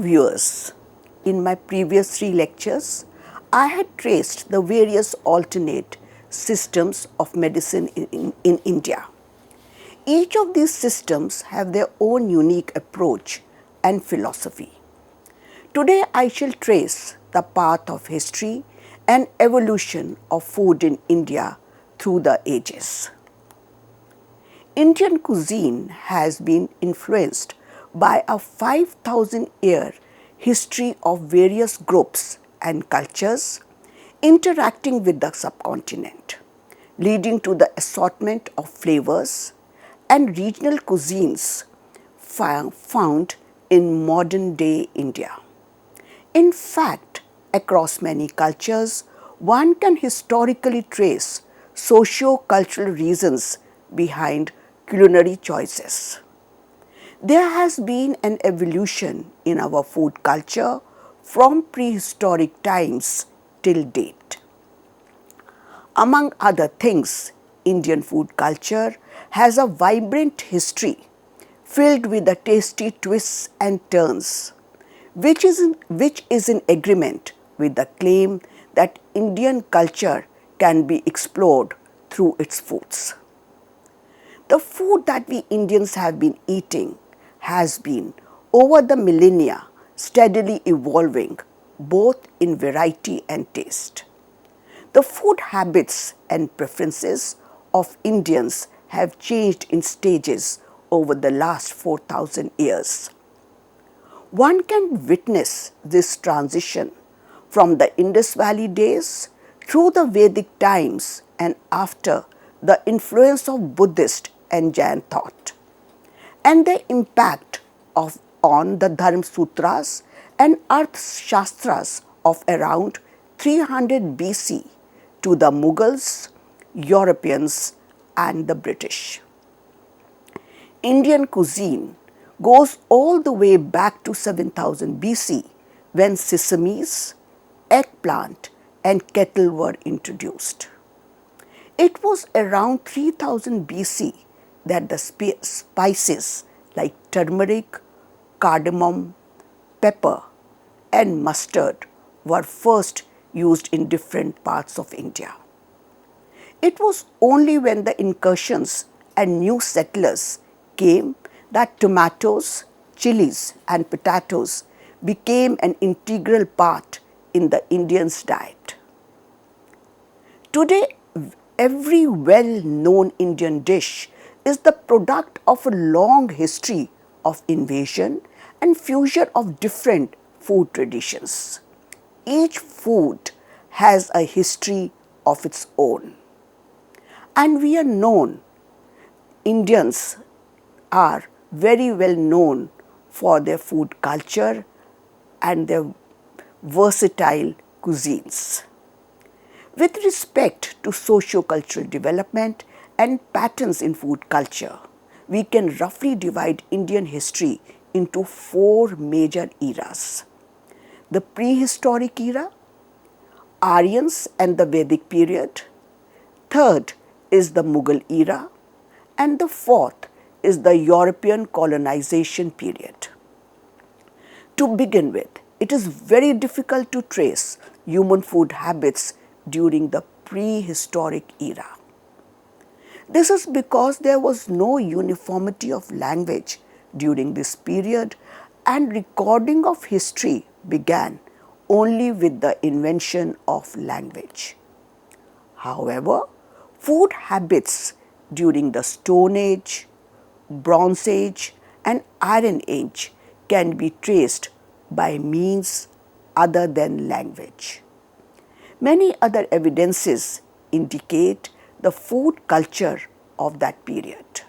viewers, in my previous 3 lectures, I had traced the various alternate systems of medicine in India. Each of these systems have their own unique approach and philosophy. Today I shall trace the path of history and evolution of food in India through the ages. Indian cuisine has been influenced by a 5,000-year history of various groups and cultures interacting with the subcontinent, leading to the assortment of flavors and regional cuisines found in modern-day India. In fact, across many cultures, one can historically trace socio-cultural reasons behind culinary choices. There has been an evolution in our food culture from prehistoric times till date. Among other things, Indian food culture has a vibrant history filled with the tasty twists and turns, which is in agreement with the claim that Indian culture can be explored through its foods. The food that we Indians have been eating has been, over the millennia, steadily evolving both in variety and taste. The food habits and preferences of Indians have changed in stages over the last 4,000 years. One can witness this transition from the Indus Valley days through the Vedic times and after the influence of Buddhist and Jain thought, and the impact on the Dharma Sutras and Arth Shastras of around 300 BC to the Mughals, Europeans and the British. Indian cuisine goes all the way back to 7000 BC when sesames, eggplant and kettle were introduced. It was around 3000 BC that the spices like turmeric, cardamom, pepper and mustard were first used in different parts of India. It was only when the incursions and new settlers came that tomatoes, chilies and potatoes became an integral part in the Indians' diet. Today, every well-known Indian dish is the product of a long history of invasion and fusion of different food traditions. Each food has a history of its own. And we are known, Indians are very well known for their food culture and their versatile cuisines. With respect to socio-cultural development and patterns in food culture, we can roughly divide Indian history into 4 major eras. The prehistoric era, Aryans and the Vedic period, third is the Mughal era, and the fourth is the European colonization period. To begin with, it is very difficult to trace human food habits during the prehistoric era. This is because there was no uniformity of language during this period, and recording of history began only with the invention of language. However, food habits during the Stone Age, Bronze Age and Iron Age can be traced by means other than language. Many other evidences indicate the food culture of that period.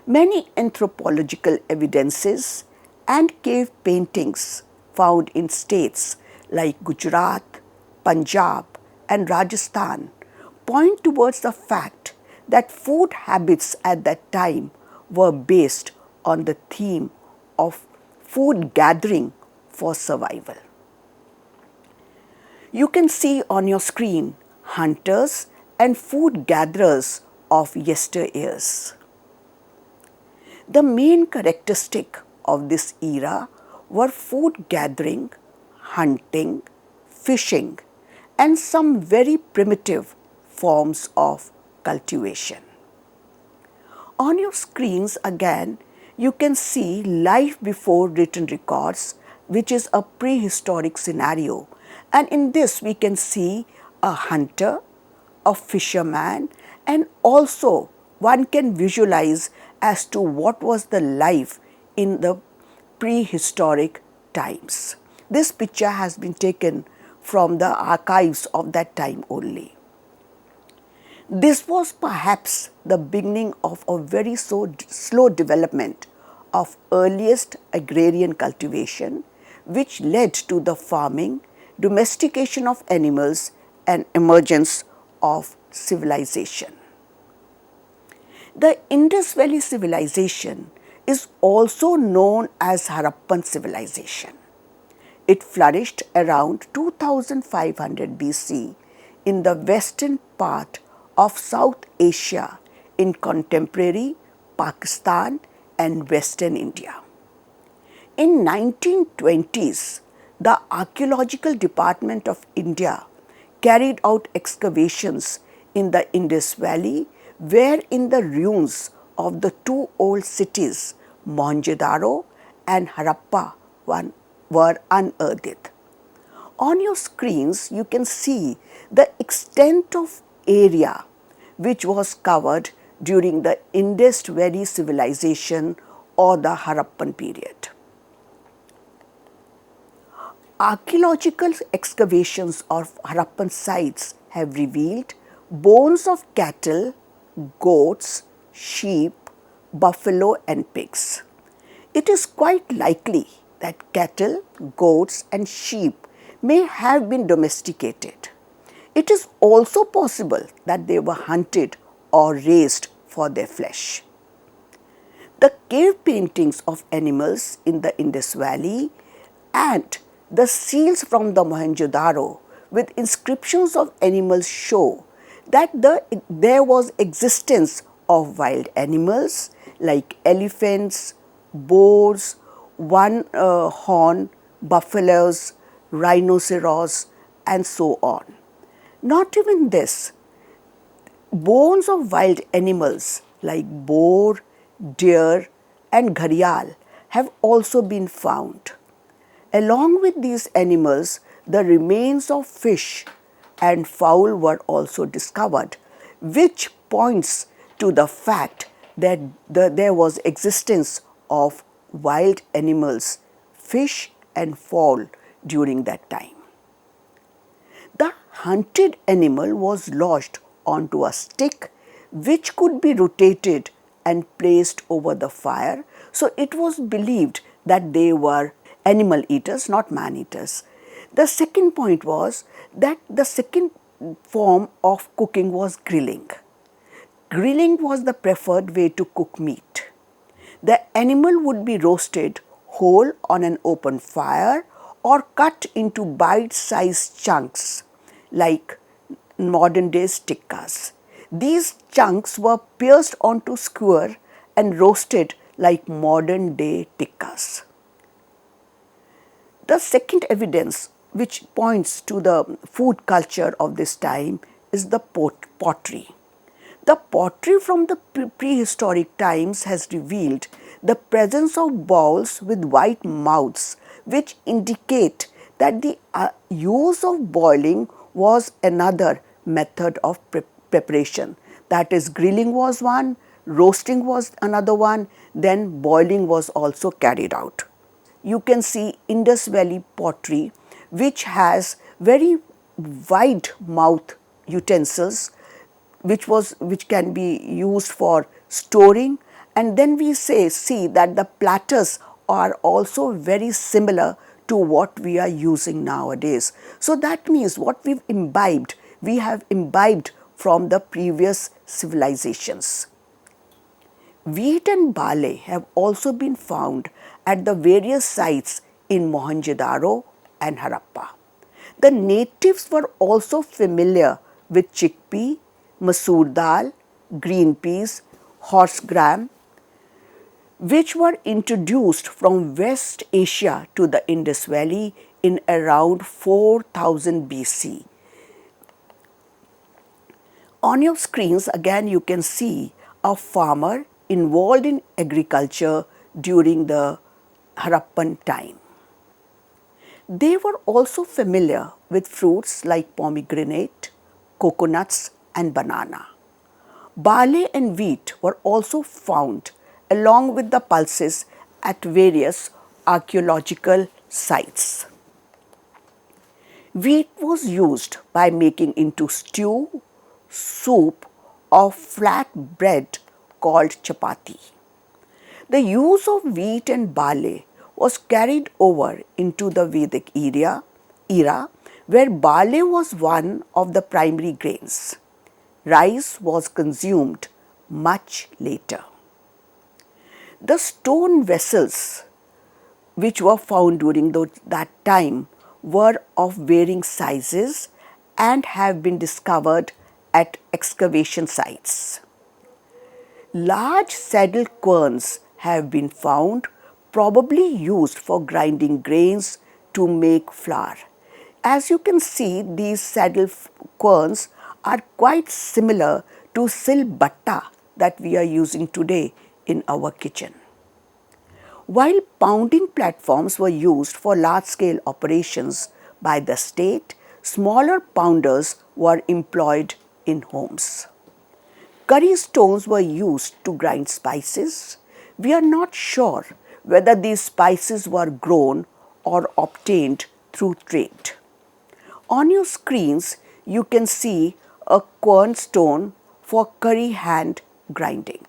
Many anthropological evidences and cave paintings found in states like Gujarat, Punjab and Rajasthan point towards the fact that food habits at that time were based on the theme of food gathering for survival. You can see on your screen hunters and food gatherers of yesteryears. The main characteristic of this era were food gathering, hunting, fishing, and some very primitive forms of cultivation. On your screens again, you can see life before written records, which is a prehistoric scenario. And in this, we can see a hunter, a fisherman, and also one can visualize as to what was the life in the prehistoric times. This picture has been taken from the archives of that time only. This was perhaps the beginning of a very slow development of earliest agrarian cultivation, which led to the farming, domestication of animals, and emergence of civilization. The Indus Valley civilization is also known as Harappan civilization. It flourished around 2500 BC in the western part of South Asia in contemporary Pakistan and Western India. In 1920s, the Archaeological Department of India carried out excavations in the Indus Valley, wherein the ruins of the two old cities, Mohenjo-daro and Harappa, were unearthed. On your screens, you can see the extent of area which was covered during the Indus Valley civilization or the Harappan period. Archaeological excavations of Harappan sites have revealed bones of cattle, goats, sheep, buffalo and pigs. It is quite likely that cattle, goats and sheep may have been domesticated. It is also possible that they were hunted or raised for their flesh. The cave paintings of animals in the Indus Valley and the seals from the Mohenjo-daro with inscriptions of animals show that there was existence of wild animals like elephants, boars, one-horn buffaloes, rhinoceros and so on. Not even this, bones of wild animals like boar, deer and gharial have also been found. Along with these animals, the remains of fish and fowl were also discovered, which points to the fact that there was existence of wild animals, fish and fowl during that time. The hunted animal was lodged onto a stick which could be rotated and placed over the fire. So it was believed that they were animal eaters, not man eaters. The second point was that the second form of cooking was grilling. Grilling was the preferred way to cook meat. The animal would be roasted whole on an open fire or cut into bite-sized chunks like modern day tikkas. These chunks were pierced onto skewer and roasted like modern day tikkas. The second evidence which points to the food culture of this time is the pottery. The pottery from the prehistoric times has revealed the presence of bowls with white mouths, which indicate that the use of boiling was another method of preparation. That is, grilling was one, roasting was another one, then boiling was also carried out. You can see Indus Valley pottery, which has very wide mouth utensils, which can be used for storing, and then we see that the platters are also very similar to what we are using nowadays. So that means what we have imbibed from the previous civilizations. Wheat and barley have also been found at the various sites in Mohenjo-daro and Harappa. The natives were also familiar with chickpea, masoor dal, green peas, horse gram, which were introduced from West Asia to the Indus Valley in around 4000 BC. On your screens again you can see a farmer involved in agriculture during the Harappan time. They were also familiar with fruits like pomegranate, coconuts and banana. Barley and wheat were also found along with the pulses at various archaeological sites. Wheat was used by making into stew, soup or flat bread called chapati. The use of wheat and barley was carried over into the Vedic era where barley was one of the primary grains. Rice was consumed much later. The stone vessels which were found during that time were of varying sizes and have been discovered at excavation sites. Large saddle querns have been found, probably used for grinding grains to make flour. As you can see, these saddle querns are quite similar to silbatta that we are using today in our kitchen. While pounding platforms were used for large-scale operations by the state, smaller pounders were employed in homes. Curry stones were used to grind spices. We are not sure whether these spices were grown or obtained through trade. On your screens, you can see a quern stone for curry hand grinding.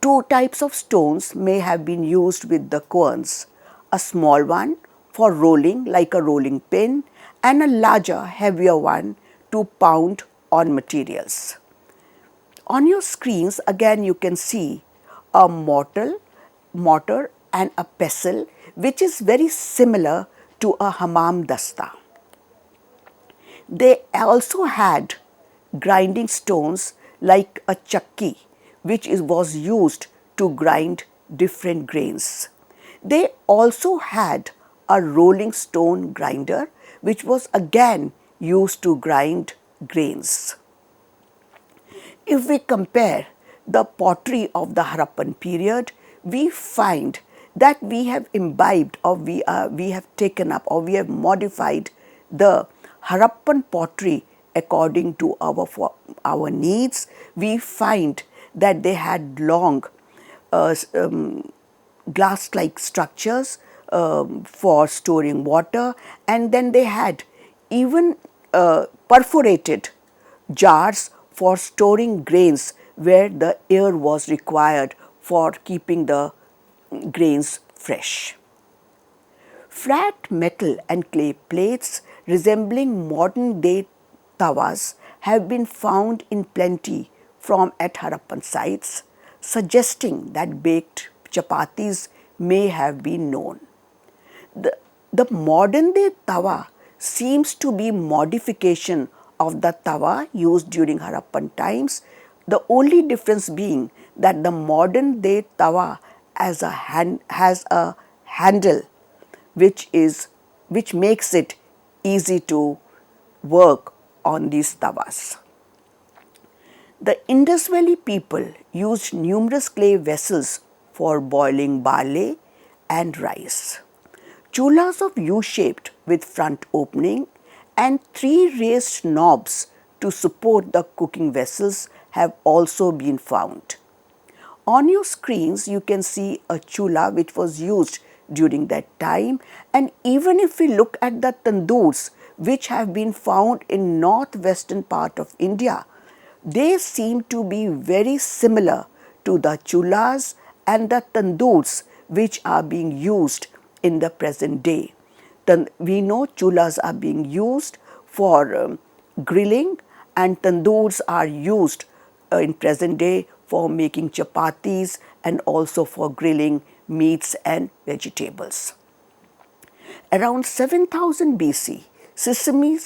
Two types of stones may have been used with the querns, a small one for rolling like a rolling pin and a larger, heavier one to pound on materials. On your screens again you can see a mortar and a pestle which is very similar to a hammam dasta. They also had grinding stones like a chakki which was used to grind different grains. They also had a rolling stone grinder which was again used to grind grains. If we compare the pottery of the Harappan period, we find that we have imbibed or we have taken up or we have modified the Harappan pottery according to our needs. We find that they had long glass-like structures for storing water, and then they had even perforated jars for storing grains where the air was required for keeping the grains fresh. Flat metal and clay plates resembling modern day tawas have been found in plenty from at Harappan sites, suggesting that baked chapatis may have been known. The modern day tawa seems to be modification of the tawa used during Harappan times, the only difference being that the modern day tawa has a handle which makes it easy to work on these tawas. The Indus Valley people used numerous clay vessels for boiling barley and rice. Chulas of U-shaped with front opening and 3 raised knobs to support the cooking vessels have also been found. On your screens you can see a chula which was used during that time, and even if we look at the tandoors which have been found in northwestern part of India, they seem to be very similar to the chulas and the tandoors which are being used in the present day. We know chulas are being used for grilling and tandoors are used in present day for making chapatis and also for grilling meats and vegetables. Around 7000 BC, sesame,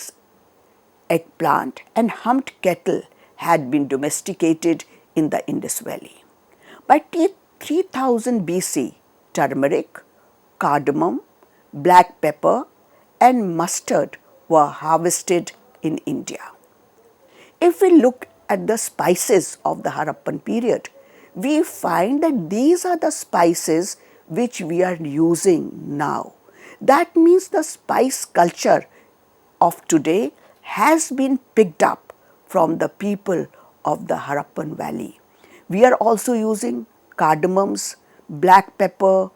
eggplant and humped cattle had been domesticated in the Indus Valley. By 3000 BC, turmeric, cardamom, black pepper and mustard were harvested in India. If we look at the spices of the Harappan period, we find that these are the spices which we are using now. That means the spice culture of today has been picked up from the people of the Harappan Valley. We are also using cardamoms, black pepper,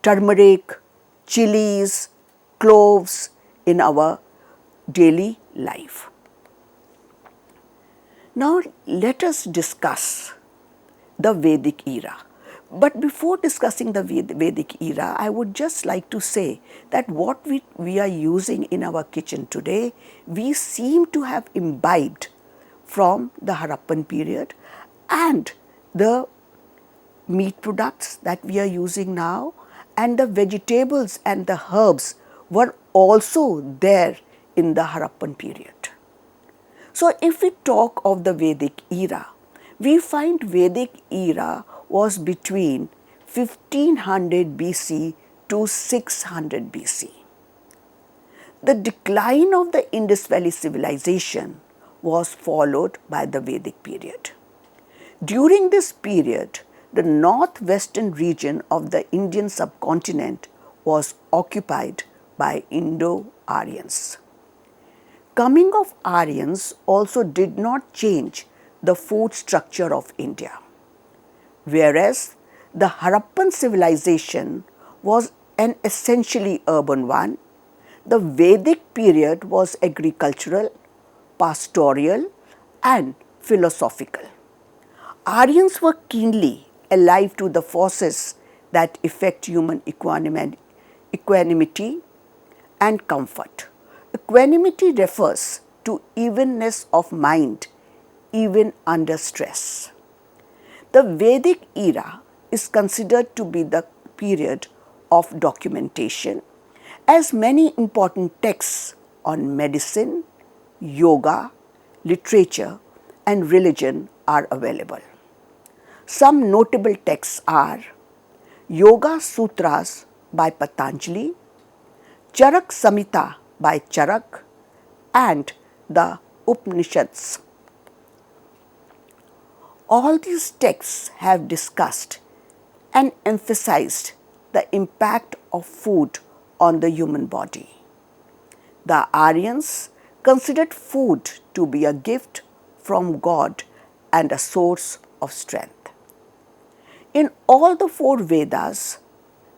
turmeric, chilies, cloves in our daily life. Now let us discuss the Vedic era. But before discussing the Vedic era, I would just like to say that what we are using in our kitchen today, we seem to have imbibed from the Harappan period, and the meat products that we are using now and the vegetables and the herbs were also there in the Harappan period. So if we talk of the Vedic era, we find Vedic era was between 1500 BC to 600 BC. The decline of the Indus Valley civilization was followed by the Vedic period. During this period, the northwestern region of the Indian subcontinent was occupied by Indo-Aryans. Coming of Aryans also did not change the food structure of India. Whereas the Harappan civilization was an essentially urban one, the Vedic period was agricultural, pastoral and philosophical. Aryans were keenly alive to the forces that affect human equanimity and comfort. Equanimity refers to evenness of mind even under stress. The Vedic era is considered to be the period of documentation, as many important texts on medicine, yoga, literature and religion are available. Some notable texts are Yoga Sutras by Patanjali, Charak Samhita by Charak and the Upanishads. All these texts have discussed and emphasized the impact of food on the human body. The Aryans considered food to be a gift from God and a source of strength. In all the four Vedas,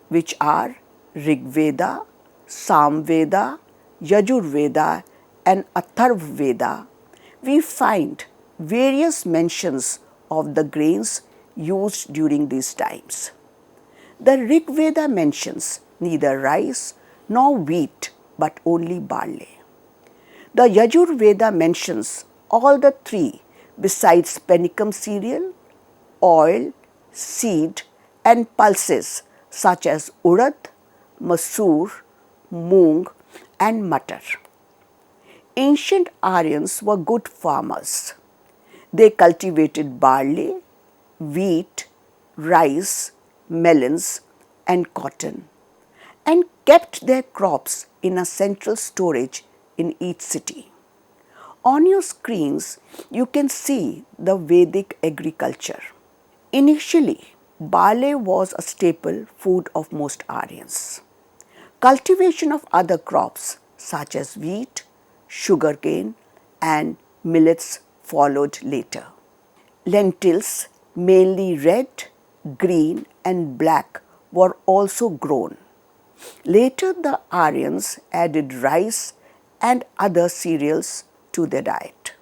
which are Rig Veda, Sam Veda, Yajur Veda and Atharva Veda, we find various mentions of the grains used during these times. The Rig Veda mentions neither rice nor wheat but only barley. The Yajur Veda mentions all the three besides panicum cereal, oil, seed and pulses such as urad, masoor, moong and matar. Ancient Aryans were good farmers. They cultivated barley, wheat, rice, melons and cotton and kept their crops in a central storage in each city. On your screens, you can see the Vedic agriculture. Initially, barley was a staple food of most Aryans. Cultivation of other crops such as wheat, sugarcane and millets followed later. Lentils, mainly red, green and black, were also grown. Later the Aryans added rice and other cereals to their diet.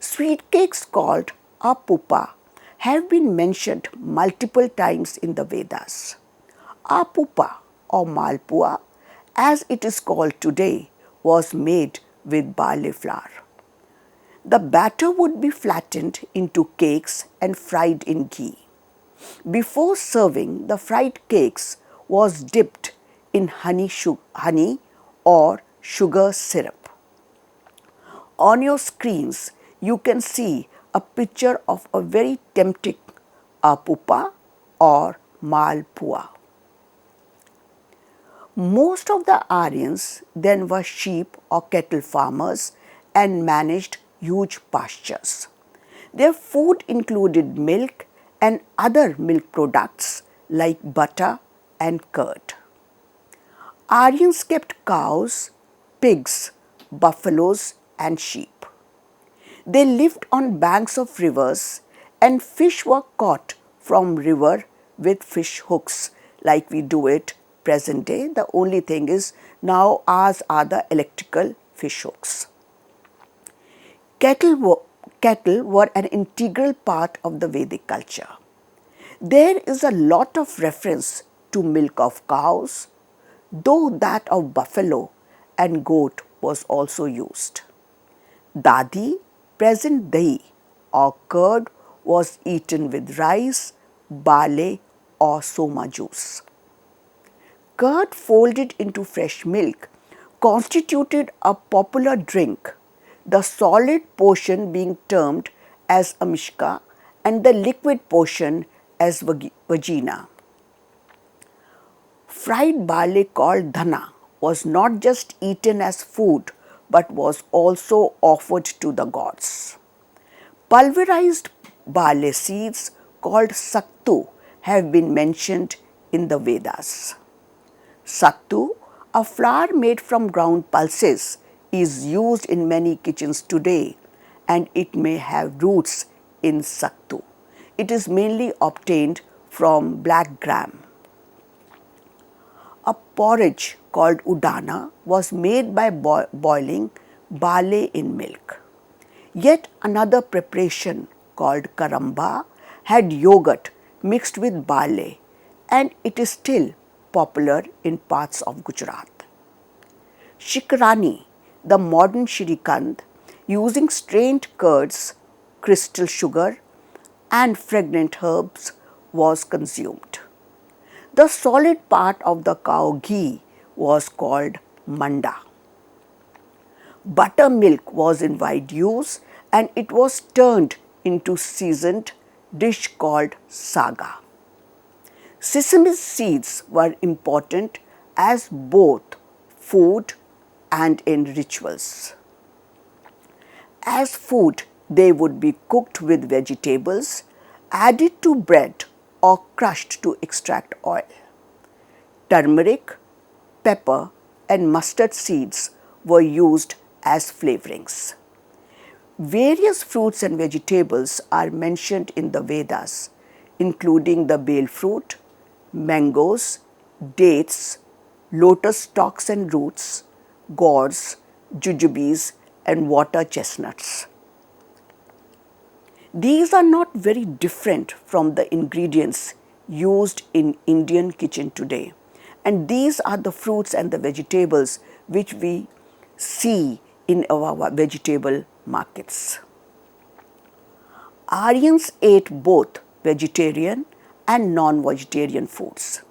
Sweet cakes called apupa have been mentioned multiple times in the Vedas. Apupa or malpua, as it is called today, was made with barley flour. The batter would be flattened into cakes and fried in ghee. Before serving, the fried cakes was dipped in honey or sugar syrup. On your screens, you can see a picture of a very tempting apupa or malpua. Most of the Aryans then were sheep or cattle farmers and managed huge pastures. Their food included milk and other milk products like butter and curd. Aryans kept cows, pigs, buffaloes, and sheep. They lived on banks of rivers, and fish were caught from river with fish hooks like we do it present day. The only thing is now ours are the electrical fish hooks. Cattle were an integral part of the Vedic culture. There is a lot of reference to milk of cows, though that of buffalo and goat was also used. Dadi, present dahi or curd, was eaten with rice, barley or soma juice. Curd folded into fresh milk constituted a popular drink, the solid portion being termed as a mishka and the liquid portion as vagina. Fried barley called dhana was not just eaten as food but was also offered to the gods. Pulverized barley seeds called sattu have been mentioned in the Vedas. Sattu, a flour made from ground pulses, is used in many kitchens today and it may have roots in sattu. It is mainly obtained from black gram. A porridge called udana was made by boiling barley in milk. Yet another preparation called karamba had yogurt mixed with barley and it is still popular in parts of Gujarat. Shikrani, the modern shirikand, using strained curds, crystal sugar and fragrant herbs was consumed. The solid part of the cow ghee was called manda. Buttermilk was in wide use and it was turned into seasoned dish called saga. Sesame seeds were important as both food and in rituals. As food, they would be cooked with vegetables, added to bread or crushed to extract oil. Turmeric, pepper and mustard seeds were used as flavorings. Various fruits and vegetables are mentioned in the Vedas, including the bale fruit, mangoes, dates, lotus stalks and roots, gourds, jujubes and water chestnuts. These are not very different from the ingredients used in Indian kitchen today, and these are the fruits and the vegetables which we see in our vegetable markets. Aryans ate both vegetarian and non-vegetarian foods.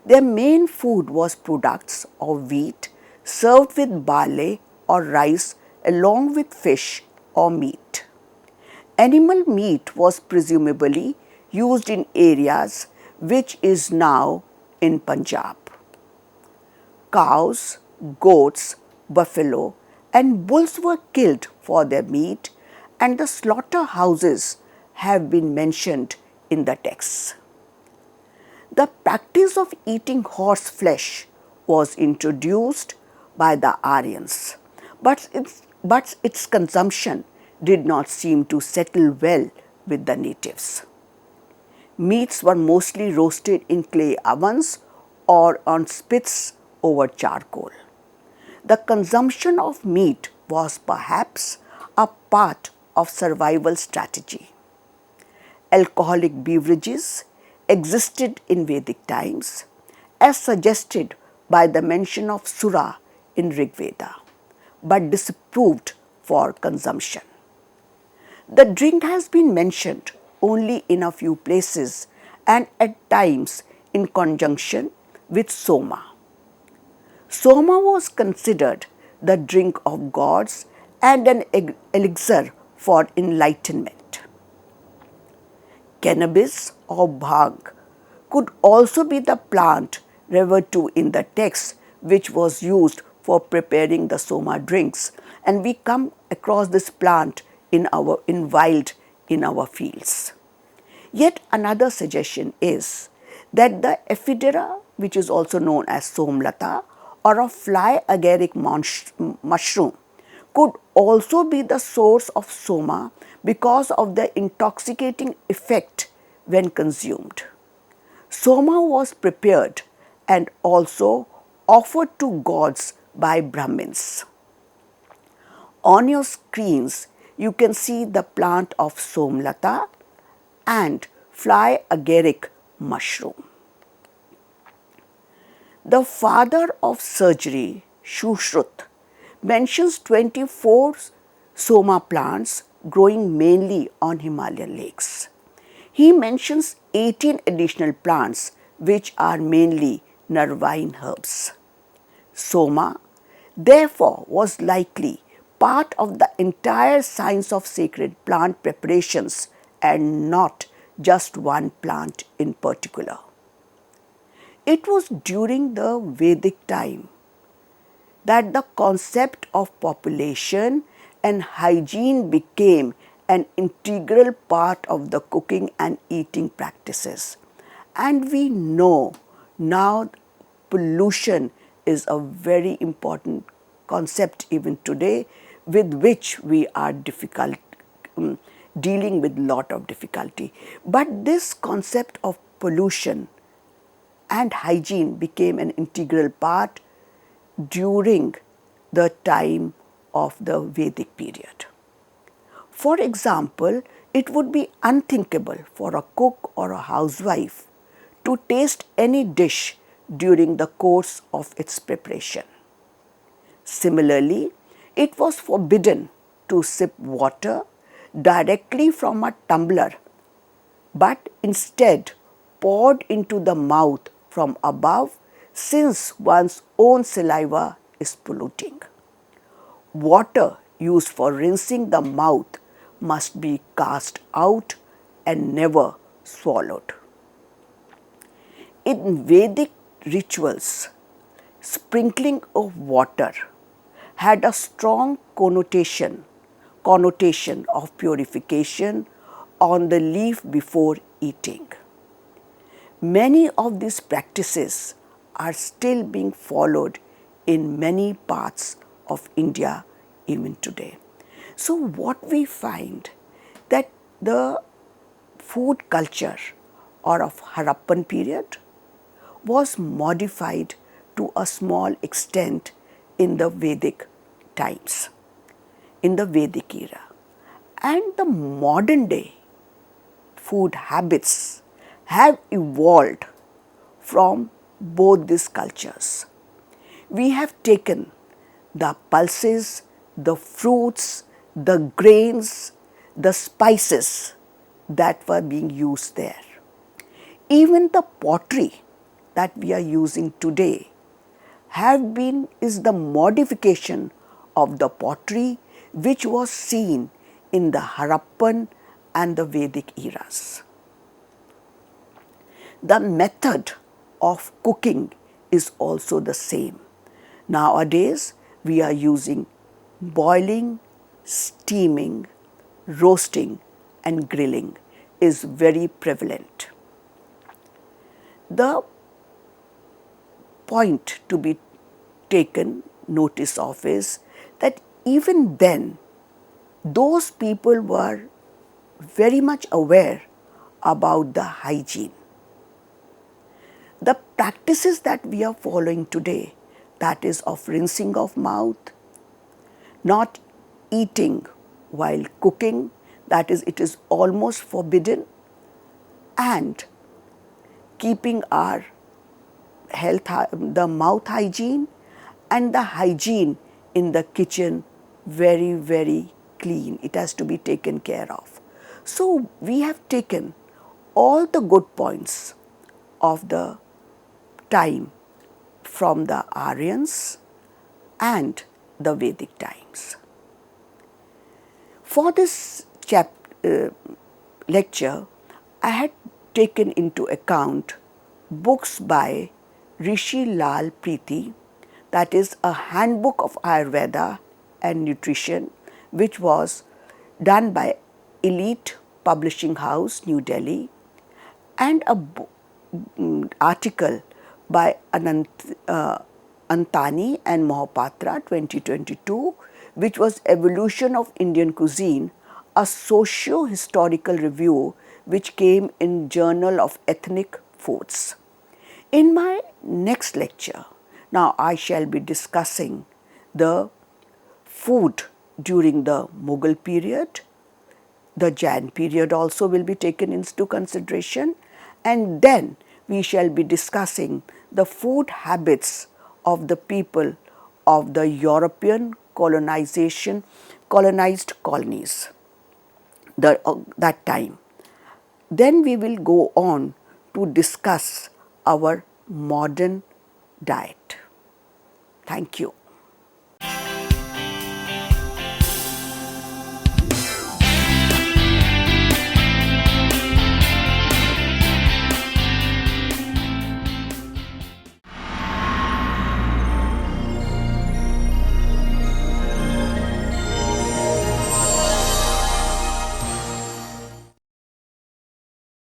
Their main food was products of wheat served with barley or rice along with fish or meat. Animal meat was presumably used in areas which is now in Punjab. Cows, goats, buffalo and bulls were killed for their meat and the slaughterhouses have been mentioned in the texts. The practice of eating horse flesh was introduced by the Aryans, but its consumption did not seem to settle well with the natives. Meats were mostly roasted in clay ovens or on spits over charcoal. The consumption of meat was perhaps a part of survival strategy. Alcoholic beverages existed in Vedic times as suggested by the mention of Sura in Rig Veda, but disapproved for consumption. The drink has been mentioned only in a few places and at times in conjunction with soma. Soma was considered the drink of gods and an elixir for enlightenment. Cannabis or bhang could also be the plant referred to in the text, which was used for preparing the soma drinks, and we come across this plant in wild in our fields. Yet another suggestion is that the ephedra, which is also known as somlata, or a fly agaric mushroom, could also be the source of soma because of the intoxicating effect when consumed. Soma was prepared and also offered to gods by Brahmins. On your screens, you can see the plant of somlata and fly agaric mushroom. The father of surgery, Shushrut, mentions 24 soma plants growing mainly on Himalayan lakes. He mentions 18 additional plants which are mainly nervine herbs. Soma, therefore, was likely part of the entire science of sacred plant preparations and not just one plant in particular. It was during the Vedic time that the concept of population and hygiene became an integral part of the cooking and eating practices. And we know now pollution is a very important concept even today, with which we are dealing with lot of difficulty. But this concept of pollution and hygiene became an integral part during the time of the Vedic period. For example, it would be unthinkable for a cook or a housewife to taste any dish during the course of its preparation. Similarly, it was forbidden to sip water directly from a tumbler, but instead poured into the mouth from above, since one's own saliva is polluting. Water used for rinsing the mouth must be cast out and never swallowed. In Vedic rituals, sprinkling of water had a strong connotation of purification on the leaf before eating. Many of these practices are still being followed in many parts of India even today. So what we find that the food culture or of Harappan period was modified to a small extent in the Vedic times, in the Vedic era. And the modern day food habits have evolved from both these cultures. We have taken the pulses, the fruits, the grains, the spices that were being used there. Even the pottery that we are using today is the modification of the pottery which was seen in the Harappan and the Vedic eras. The method of cooking is also the same. Nowadays, we are using boiling, steaming, roasting and grilling is very prevalent. The point to be taken notice of is that even then, those people were very much aware about the hygiene. The practices that we are following today, that is of rinsing of mouth, not eating while cooking, that is, it is almost forbidden, and keeping our health, the mouth hygiene and the hygiene in the kitchen very, very clean. It has to be taken care of. So we have taken all the good points of the time from the Aryans and the Vedic times. For this lecture, I had taken into account books by Rishi Lal Preeti, that is a handbook of Ayurveda and nutrition, which was done by Elite Publishing House, New Delhi, and a article by Antani and Mohapatra 2022, which was Evolution of Indian Cuisine, a socio-historical review which came in Journal of Ethnic Foods. In my next lecture, now I shall be discussing the food during the Mughal period. The Jain period also will be taken into consideration, and then we shall be discussing the food habits of the people of the European colonized colonies that time. Then we will go on to discuss our modern diet. Thank you.